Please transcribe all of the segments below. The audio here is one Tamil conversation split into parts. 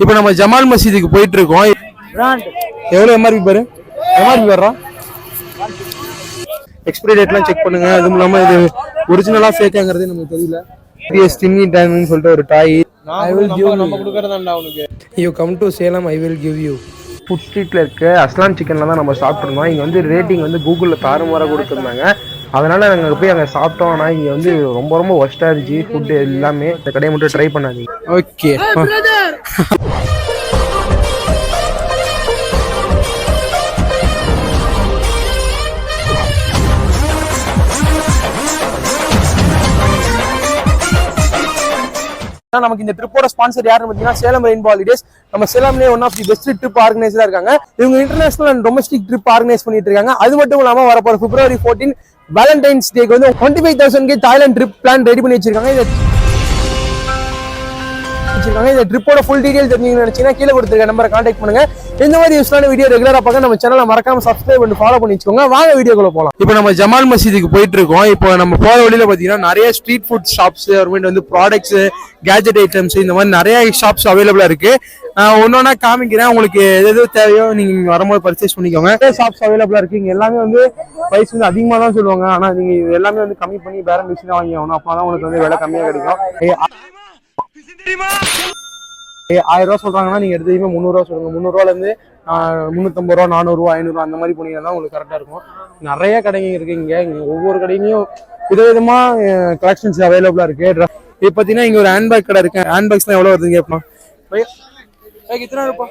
இப்போ நம்ம ஜமால் மசீதுக்கு போயிட்டு இருக்கோம். எவ்வளவு எம்ஆர்பி பாரு, எம்ஆர்பி வர்றா, எக்ஸ்பைரி டேட்லாம் செக் பண்ணுங்க. அதுவும் இல்லாம இது ஒரிஜினலா ஃபேக்காங்கிறது நமக்கு தெரியல. ஸ்டிம்மி டைம்னு சொல்லிட்டு ஒரு டாய். ஐ வில் கிவ் நம்ம கொடுக்கறதாண்டா உனக்கு. You come to Salem, I will give you. Food ஸ்ட்ரீட்ல இருக்க அஸ்லான் சிக்கன்ல தான் நம்ம சாப்பிட்ருந்தோம். இங்க வந்து ரேட்டிங் வந்து கூகுளில் தாறுமாறாக கொடுத்துருந்தாங்க. அதனால நாங்கள் போய் அங்கே சாப்பிட்டோம். ஆனால் இங்கே வந்து ரொம்ப ரொம்ப ஒஸ்ட்டாக இருந்துச்சு ஃபுட்டு எல்லாமே. இந்த கடையை மட்டும் ட்ரை பண்ணாதீங்க. ஓகே, நமக்கு இந்த ட்ரிப்போட ஸ்பான்சர் யாருன்னு பார்த்தீங்கன்னா சேலம் ரெயின்போ ஹாலிடேஸ். நம்ம சேலம்லேயே one of the best trip ஆர்கனைசரா இருக்காங்க. இவங்க international and domestic trip organise பண்ணிட்டு இருக்காங்க. அது மட்டும் இல்லாமல் வரப்போற February 14 வேலண்டைன்ஸ் டேக்கு வந்து 25,000 தாய்லாந்து ட்ரிப் பிளான் ரெடி பண்ணி வச்சிருக்காங்க. இந்த ட்ரிப்போட ஃபுல் டீடைல் தெரிஞ்சுக்கணும்னு நினைச்சீங்கன்னா கீழே கொடுத்துருக்க நம்பரை கான்டாக்ட் பண்ணுங்க. இந்த மாதிரி யூஸ்ஃபுல்லான வீடியோ ரெகுலரா பார்க்க நம்ம சேனலை மறக்காம சப்ஸ்கிரைப் பண்ணி ஃபாலோ பண்ணி வச்சுக்கோங்க. வாங்க வீடியோக்குள்ள போகலாம். இப்போ நம்ம ஜமால் மசீதுக்கு போயிட்டு இருக்கோம். இப்போ நம்ம போற வழியில பாத்தீங்கன்னா நிறைய ஸ்ட்ரீட் ஃபுட் ஷாப்ஸ், அப்புறமேட்டு வந்து ப்ராடக்ட்ஸ், கேஜெட் ஐட்டம்ஸ், இந்த மாதிரி நிறைய ஷாப்ஸ் அவைலபிளா இருக்கு. ஒன்னொன்னா காமிக்கிறேன். உங்களுக்கு எது தேவையோ நீங்க வரும்போது பர்ச்சேஸ் பண்ணிக்கோங்க. ஷாப்ஸ் அவைலபிளா இருக்கு. இங்க எல்லாமே வந்து பிரைஸ் வந்து அதிகமா தான் சொல்லுவாங்க. ஆனா நீங்க எல்லாமே வந்து கம்மி பண்ணி பேரம் பேசி தான் வாங்கி ஆகணும். அப்பதான் உங்களுக்கு வந்து விலை கம்மியா கிடைக்கும். 1000 ரூபா சொல்றாங்கன்னா நீங்க எடுத்தீங்கன்னா 300 ரூபா சொல்லுங்க. 300 ரூபால இருந்து 350 ரூபா, 400 ரூபா, 500 ரூபா அந்த மாதிரி போனீங்கன்னா உங்களுக்கு கரெக்டா இருக்கும். நிறைய கடைங்க இருக்கு. இங்க ஒவ்வொரு கடையிலையும் விதவிதமா கலெக்ஷன்ஸ் அவைலபிளா இருக்கு. இப்போ பாத்தீங்கன்னா இங்க ஒரு ஹேண்ட்பேக் கடை இருக்கு. ஹேண்ட்பேக்ஸ்லாம் எவ்வளவு வருதுன்னு கேட்போம். கித்தனா ரூபா?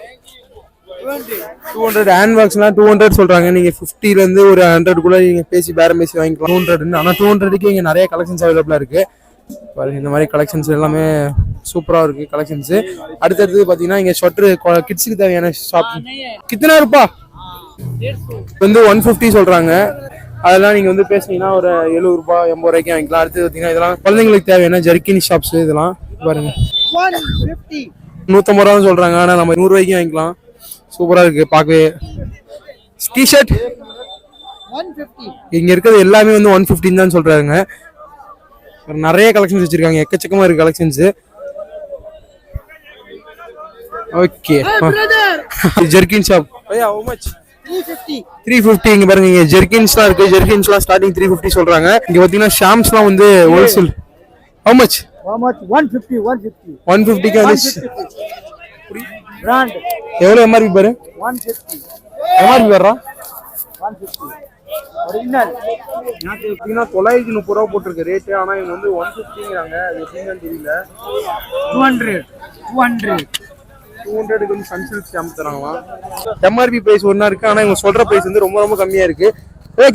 200. ஹேண்ட்பேக்ஸ்லாம் 200 சொல்றாங்க. நீங்க 50ல இருந்து ஒரு 100 கூட நீங்க பேசி பேரம் பேசி வாங்கிக்கலாம். 200. ஆனா 200க்கு இங்க நிறைய கலெக்ஷன்ஸ் அவைலபிளா இருக்கு. பாருங்க, இந்த மாதிரி கலெக்ஷன்ஸ் எல்லாமே சூப்பரா இருக்கு கலெக்ஷன்ஸ். அடுத்தது பாத்தீங்கன்னா இங்க ஸ்வெட்டர் கிட்ஸுக்கு தேவையான ஷாப். கித்தனா ரூபா வந்து 150 சொல்றாங்க. அதெல்லாம் நீங்க வந்து பேசுனீங்கன்னா ஒரு 70 ரூபாய் 80 ரூபாய்க்கு வாங்கிக்கலாம். அடுத்து பாத்தீங்கன்னா இதெல்லாம் குழந்தைங்களுக்கு தேவையான ஜர்க்கின் ஷாப்ஸ். இதெல்லாம் பாருங்க 150 ரூபா சொல்றாங்க. ஆனா நம்ம 100 ரூபாய்க்கு வாங்கிக்கலாம். சூப்பரா இருக்கு பார்க்கவே. டிஷர்ட் இங்க இருக்கிறது எல்லாமே வந்து 150 தான் சொல்றாங்க. நிறைய கலெக்ஷன்ஸ் வச்சிருக்காங்க. எக்கச்சக்கமா இருக்கு கலெக்ஷன்ஸ். Okay, jerkin shop. ஐயா how much? 350. இங்க பாருங்க, இங்க ஜெர்கின்ஸ்லாம் இருக்கு. ஜெர்கின்ஸ்லாம் ஸ்டார்டிங் 350 சொல்றாங்க. இங்க பாத்தீங்கன்னா ஷாம்ஸ்லாம் வந்து ஹோல்சேல். how much? 150. 150க்கு வந்து பிராண்ட் எவ்வளவு எம்ஆர்பி பாரு? 150. எம்ஆர்பி வர்றா 150 ஒரிஜினல். எனக்கு எப்படின்னா 930 ரூபா போட்டிருக்கு ரேட்டு. ஆனா இவங்க வந்து 150ங்கிறாங்க. அது எப்படின்னு தெரியல. 200க்கு வந்து சன்சில்க் ஷாம்பு தராங்களாம். எம்ஆர்பி பிரைஸ் ஒன்னா இருக்கு. ஆனா இவங்க சொல்ற பிரைஸ் வந்து ரொம்ப ரொம்ப கம்மியா இருக்கு.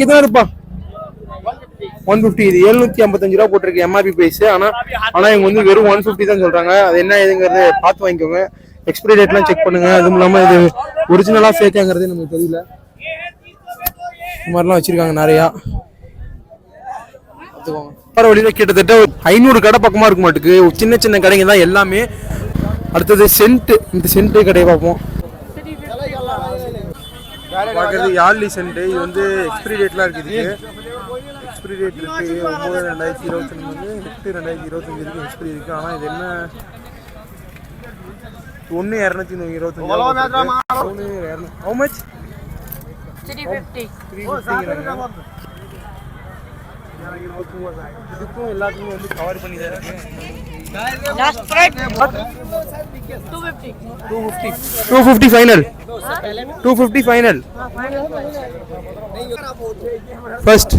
கித்தனா இருப்பா? 150. இது 755 ரூபா போட்டிருக்கு எம்ஆர்பி பிரைஸ். ஆனா இவங்க வந்து வெறும் 150 தான் சொல்றாங்க. அது என்ன ஏதுங்கிறது பார்த்து வாங்கிக்கோங்க. எக்ஸ்பைரி டேட்லாம் செக் பண்ணுங்க. அதுவும் இல்லாம இது ஒரிஜினலா ஃபேக்காங்கிறது நமக்கு தெரியல. இந்த மாதிரிலாம் வச்சிருக்காங்க நிறையா. வழியில கிட்டத்தட்ட 500 கடை பக்கமா இருக்க மாட்டுக்கு. சின்ன சின்ன கடைங்க தான் எல்லாமே. அடுத்தது சென்ட். இந்த சென்ட் கடையை பார்ப்போம். பார்க்கறது யாழ்லி சென்ட். இது வந்து எக்ஸ்பைரி டேட்லாம் இருக்குது. எக்ஸ்பைரி டேட் இருக்கு 9/2022 வந்து 8/2025 இருக்கு எக்ஸ்பைரி இருக்கு. ஆனா இது என்ன 1/225. How much? 350. இதுக்கும் எல்லாத்துக்கும் வந்து கவர் பண்ணி தான் இருக்கு. Last price 250. 250 final. 250 final. First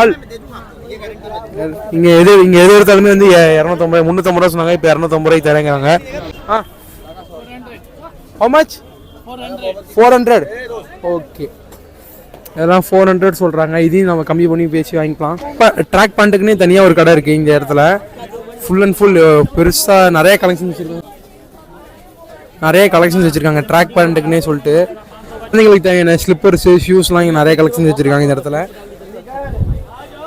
all. இங்க எது எடுத்தாலுமே வந்து 250 350 ரூபா சொன்னாங்க. இப்போ 250 ரூபாய்க்கு தரேங்கிறாங்க. How much? 400. ஓகே, இதெல்லாம் 400 சொல்றாங்க. இதையும் நம்ம கம்மி பண்ணி பேசி வாங்கிக்கலாம். இப்போ ட்ராக் பேண்ட்டுக்குன்னே தனியாக ஒரு கடை இருக்கு இந்த இடத்துல. ஃபுல் அண்ட் ஃபுல் பெருசாக நிறைய கலெக்ஷன்ஸ் வச்சிருக்காங்க. ட்ராக் பேண்ட்டுக்குன்னே சொல்லிட்டு குழந்தைங்களுக்கு தேவையான ஸ்லிப்பர்ஸு, ஷூஸ்லாம் இங்கே நிறைய கலெக்ஷன்ஸ் வச்சிருக்காங்க இந்த இடத்துல.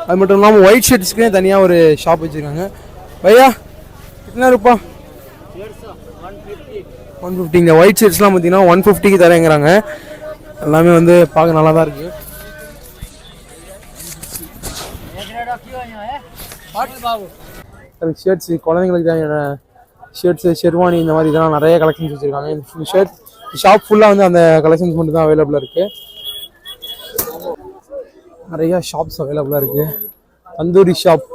அது மட்டும் இல்லாமல் ஒயிட் ஷர்ட்ஸ்க்குனே தனியாக ஒரு ஷாப் வச்சிருக்காங்க. பையா கித்தனா ரூபா? 150. இந்த ஒயிட் ஷர்ட்ஸ்லாம் பார்த்தீங்கன்னா 150க்கு தரேங்கிறாங்க. எல்லாமே வந்து பார்க்க நல்லா தான் இருக்கு. ஷர்ட்ஸ் குழந்தைங்களுக்கு தேவையான ஷர்ட்ஸு ஷெர்வானி இந்த மாதிரி இதெல்லாம் நிறைய கலெக்ஷன்ஸ் வச்சுருக்காங்க. இந்த ஷாப் ஃபுல்லாக வந்து அந்த கலெக்ஷன்ஸ் மட்டும் தான் அவைலபிளாக இருக்குது. நிறையா ஷாப்ஸ் அவைலபிளாக இருக்குது. தந்தூரி ஷாப்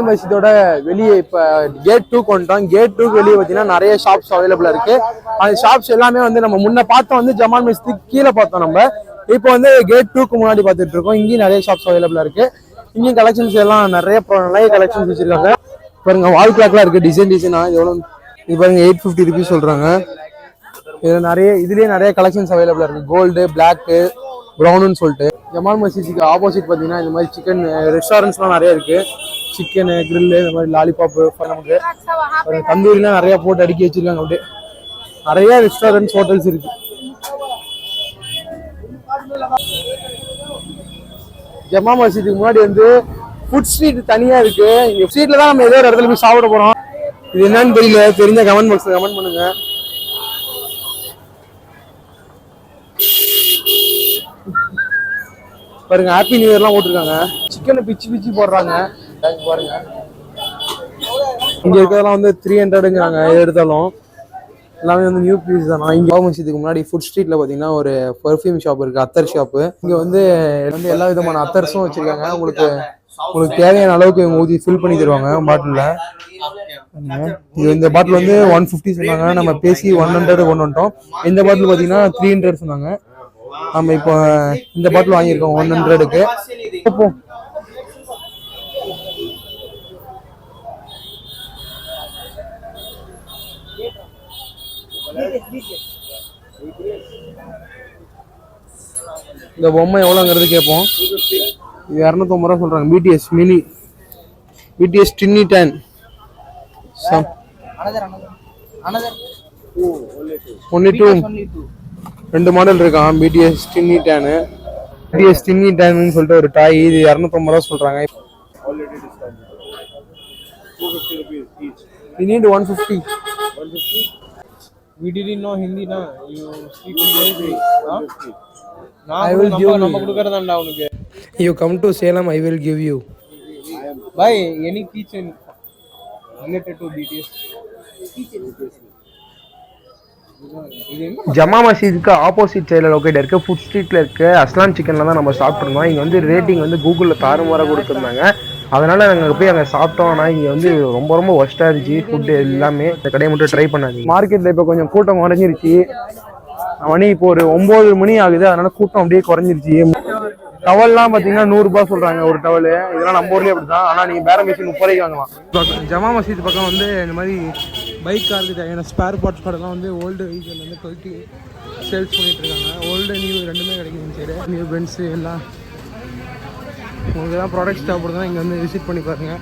மசீதோட வெளியே இப்போ கேட் 2 வந்துட்டோம். கேட் 2 வெளியே பார்த்தீங்கன்னா நிறைய ஷாப்ஸ் அவைலபிளாக இருக்குது. அந்த ஷாப்ஸ் எல்லாமே வந்து நம்ம முன்ன பார்த்தோம் வந்து ஜமால் மஸ்ஜித் கீழே பார்த்தோம். நம்ம இப்போ வந்து கேட் 2க்கு முன்னாடி பார்த்துட்டு இருக்கோம். இங்கேயும் நிறைய ஷாப்ஸ் அவைலபிளாக இருக்குது. இங்கேயும் கலெக்ஷன்ஸ் எல்லாம் நிறைய கலெக்ஷன்ஸ் வச்சுருக்காங்க. பாருங்க வால் கிளாக்லாம் இருக்குது டிசைனாக. இது எவ்வளோ இது பாருங்க 850 ருபீஸ் சொல்கிறாங்க. இதில் இதுலேயே நிறைய கலெக்ஷன்ஸ் அவைலபிளாக இருக்குது. கோல்டு பிளாக்கு ப்ரௌனுன்னு சொல்லிட்டு. ஜமால் மசீதுக்கு ஆப்போசிட் பார்த்தீங்கன்னா இந்த மாதிரி சிக்கன் ரெஸ்டாரண்ட்ஸ்லாம் நிறைய இருக்குது. சிக்கனு கிரில்லு இந்த மாதிரி லாலிபாப்பு நமக்கு தந்தூரிலாம் நிறையா போட்டு அடுக்கி வச்சுருக்காங்க. அப்படியே நிறைய ரெஸ்டாரண்ட்ஸ் ஹோட்டல்ஸ் இருக்குது. ஜமா மசீதுக்கு முன்னாடி வந்து ஃபுட் ஸ்ட்ரீட் தனியாக இருக்குது. இந்த ஸ்ட்ரீட்டில் தான் நம்ம ஏதோ ஒரு இடத்துல போய் சாப்பிட போகிறோம். இது என்னன்னு தெரியல, தெரிஞ்ச கமெண்ட் பாக்ஸில் கமெண்ட் பண்ணுங்கள். பாருங்க ஹாப்பி நியூ இயர்லாம் போட்டிருக்காங்க. சிக்கனை பிச்சு போடுறாங்க பாருங்க. இங்க இருக்கிறதெல்லாம் வந்து 300ங்கிறாங்க. எடுத்தாலும் எல்லாமே வந்து நியூ பீஸ் தான். இங்கே மசீதுக்கு முன்னாடி ஃபுட் ஸ்ட்ரீட்ல பார்த்தீங்கன்னா ஒரு பர்ஃப்யூம் ஷாப் இருக்கு, அத்தர் ஷாப்பு. இங்க வந்து எல்லா விதமான அத்தர்ஸும் வச்சிருக்காங்க. உங்களுக்கு தேவையான அளவுக்கு இவங்க ஊற்றி ஃபில் பண்ணி தருவாங்க பாட்டிலில். இந்த பாட்டில் வந்து 150 சொன்னாங்க. நம்ம பேசி 100 கொண்டு வந்துட்டோம். இந்த பாட்டில் பார்த்தீங்கன்னா 300 சொன்னாங்க. நம்ம இப்போ இந்த பாட்டில் வாங்கியிருக்கோம் 100க்கு. இந்த பொம்மை எவ்வளோங்கிறது கேட்போம். 250 ரூபா சொல்றாங்க. BTS mini, BTS Tiny Tan. Only two 2 model இருக்கான். பிடிஎஸ் டின்னி டேனு, பிடிஎஸ் டின்னி டேன்னு சொல்லிட்டு ஒரு டாய். இது 250 ரூபா சொல்றாங்க. We need 150. We didn't know Hindi na. You speak English. I will give you. நம்ம குடுக்கறதாண்டா உனக்கு. You come to Salem, I will give you. Buy any keychain related to BTS. Jama மசீதுக்கு ஆப்போசிட் சைடில் லொக்கேட் இருக்குது. ஃபுட் ஸ்ட்ரீட்டில் இருக்குது. அஸ்லான் சிக்கனில் தான் நம்ம சாப்பிட்ருந்தோம். இங்கே வந்து ரேட்டிங் வந்து கூகுளில் தாறுமாறாக கொடுத்துருந்தாங்க. அதனால் நாங்கள் போய் அங்கே சாப்பிட்டோம். ஆனால் இங்கே வந்து ரொம்ப ஒஸ்ட்டாக இருந்துச்சு ஃபுட்டு எல்லாமே. இந்த கடையை மட்டும் ட்ரை பண்ணாதீங்க. மார்க்கெட்டில் இப்போ கொஞ்சம் கூட்டம் குறைஞ்சிருச்சு. மணி இப்போ ஒரு 9 மணி ஆகுது. அதனால் கூட்டம் அப்படியே குறைஞ்சிருச்சு. டவல்லாம் பார்த்தீங்கன்னா 100 ரூபா சொல்கிறாங்க ஒரு டவலு. இதெல்லாம் நம்ம ஊர்லேயே அப்படி தான். ஆனால் நீங்கள் பேரம் பேசி 30 ரூபாய்க்கு வாங்கலாம். ஜமா மசீத் பக்கம் வந்து இந்த மாதிரி பைக் காருக்கு தேவையான ஸ்பேர் பார்ட்ஸ் கடைலாம் வந்து ஓல்டு வெஹிக்கிள் வந்து கழட்டி சேல்ஸ் பண்ணிட்டு இருக்காங்க. ஓல்டு நியூ ரெண்டுமே கிடைக்கும். சரி, நியூ பென்ஸு எல்லாம் உங்களுக்கு தான் ப்ராடக்ட்ஸ் தேவைப்படுதுன்னா இங்கே வந்து விசிட் பண்ணி பாருங்கள்.